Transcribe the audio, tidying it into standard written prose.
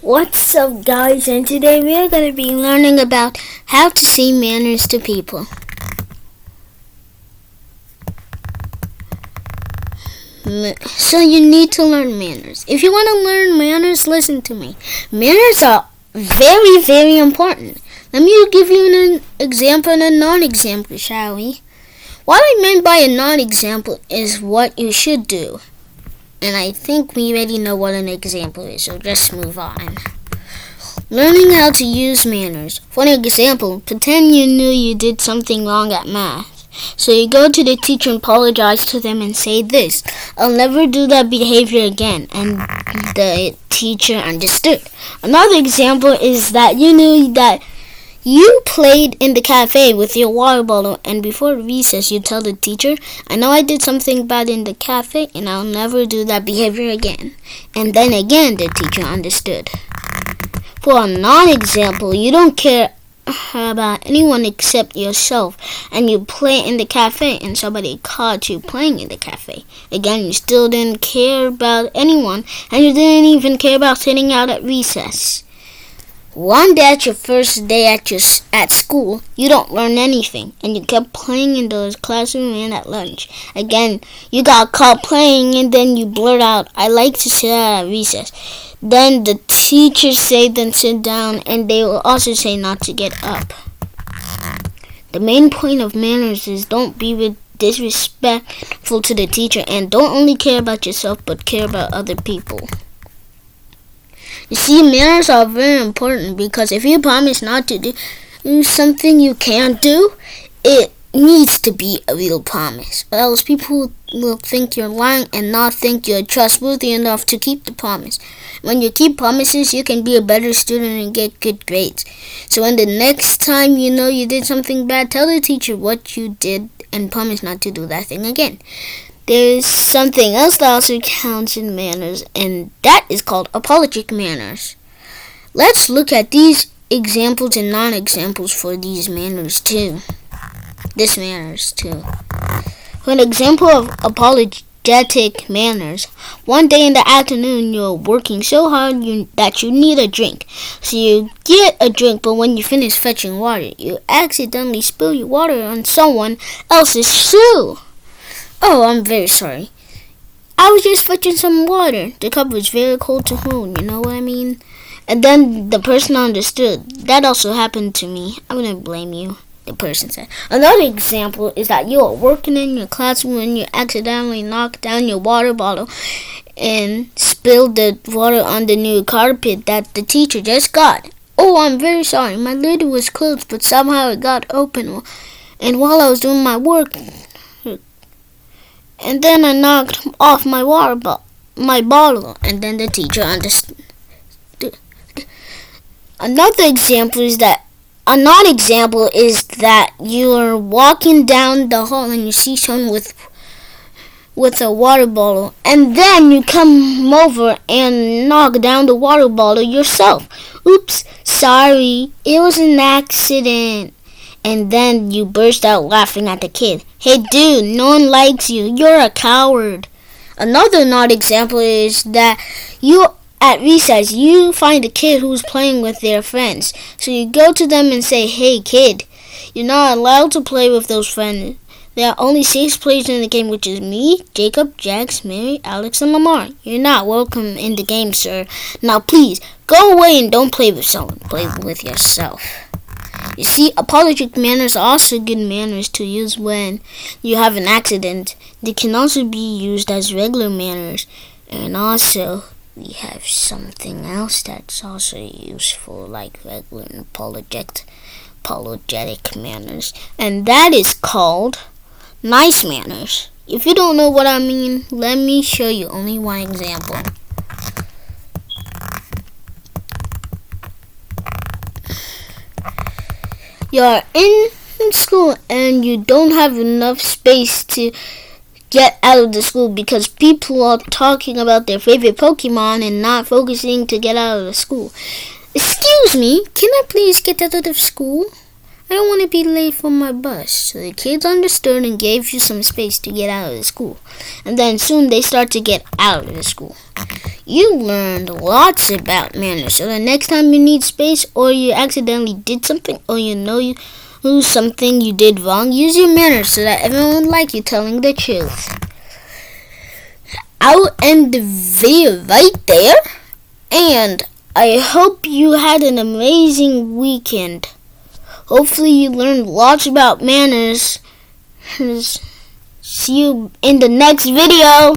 What's up, guys? And today we are going to be learning about how to say manners to people. So you need to learn manners. If you want to learn manners, listen to me. Manners are very, very important. Let me give you an example and a non-example, shall we? What I meant by a non-example is what you should do. And I think we already know what an example is, so just move on. Learning how to use manners. For an example, pretend you knew you did something wrong at math. So you go to the teacher and apologize to them and say this: "I'll never do that behavior again." And the teacher understood. Another example is that you knew that you played in the cafe with your water bottle, and before recess you tell the teacher, "I know I did something bad in the cafe and I'll never do that behavior again." And then again the teacher understood. For a non-example, you don't care about anyone except yourself, and you play in the cafe and somebody caught you playing in the cafe. Again, you still didn't care about anyone, and you didn't even care about sitting out at recess. One day at your first day at school, you don't learn anything, and you kept playing in the classroom and at lunch. Again, you got caught playing, and then you blurt out, "I like to sit out at recess." Then the teachers say then sit down, and they will also say not to get up. The main point of manners is don't be disrespectful to the teacher, and don't only care about yourself but care about other people. You see, manners are very important because if you promise not to do something you can't do, it needs to be a real promise. Or else people will think you're lying and not think you're trustworthy enough to keep the promise. When you keep promises, you can be a better student and get good grades. So when the next time you know you did something bad, tell the teacher what you did and promise not to do that thing again. There's something else that also counts in manners, and that is called apologetic manners. Let's look at these examples and non-examples for these manners too. This manners too. For an example of apologetic manners, one day in the afternoon you're working so hard that you need a drink. So you get a drink, but when you finish fetching water, you accidentally spill your water on someone else's shoe. "Oh, I'm very sorry. I was just fetching some water. The cup was very cold to hold, you know what I mean?" And then the person understood. "That also happened to me. I wouldn't blame you," the person said. Another example is that you are working in your classroom and you accidentally knock down your water bottle and spill the water on the new carpet that the teacher just got. "Oh, I'm very sorry. My lid was closed, but somehow it got open. And while I was doing my work, and then I knocked off my bottle," and then the teacher understood. Another example is that a non-example is that you're walking down the hall and you see someone with a water bottle, and then you come over and knock down the water bottle yourself. "Oops, sorry, it was an accident." And then you burst out laughing at the kid. "Hey dude, no one likes you. You're a coward." Another non-example is that at recess you find a kid who's playing with their friends. So you go to them and say, "Hey kid, you're not allowed to play with those friends. There are only 6 players in the game, which is me, Jacob, Jax, Mary, Alex, and Lamar. You're not welcome in the game, sir. Now please, go away and don't play with someone. Play with yourself." You see, apologetic manners are also good manners to use when you have an accident. They can also be used as regular manners. And also, we have something else that's also useful like regular and apologetic manners. And that is called nice manners. If you don't know what I mean, let me show you only one example. You're in school and you don't have enough space to get out of the school because people are talking about their favorite Pokemon and not focusing to get out of the school. "Excuse me, can I please get out of the school? I don't want to be late for my bus." So the kids understood and gave you some space to get out of the school. And then soon they start to get out of the school. You learned lots about manners. So the next time you need space, or you accidentally did something, or you know something you did wrong, use your manners so that everyone will like you telling the truth. I'll end the video right there, and I hope you had an amazing weekend. Hopefully you learned lots about manners. See you in the next video.